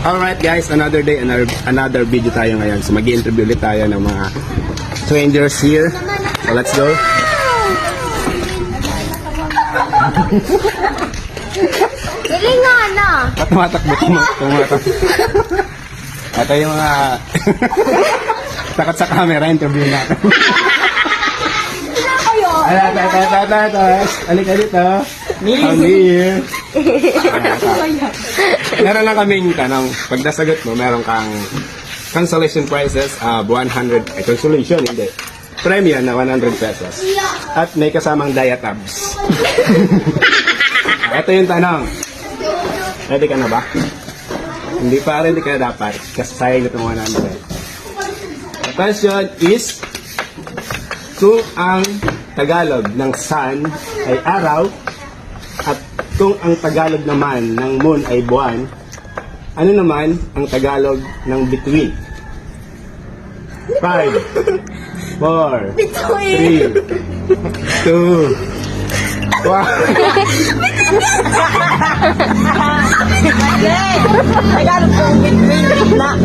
Alright guys, another day, another video tayo ngayon. So mag-i-interview ulit tayo ng mga strangers here. So let's go. Galingan na. Tumatakbo. Ito yung mga takot sa camera, interview natin. Alika dito. Come here. Meron lang kaming tanong. Pag nasagot mo, meron kang consolation prizes, 100, consolation, hindi. Premium na 100 pesos. At may kasamang diatabs. Ito yung tanong. Ready ka na ba? Hindi pa rin, hindi ka na dapat. Kasi sayang itong 100. The question is, kung ang Tagalog ng sun ay araw, at kung ang Tagalog naman ng moon ay buwan, ano naman ang Tagalog ng between? 5, 4, 3, 2, 1. Tagalog ng between na.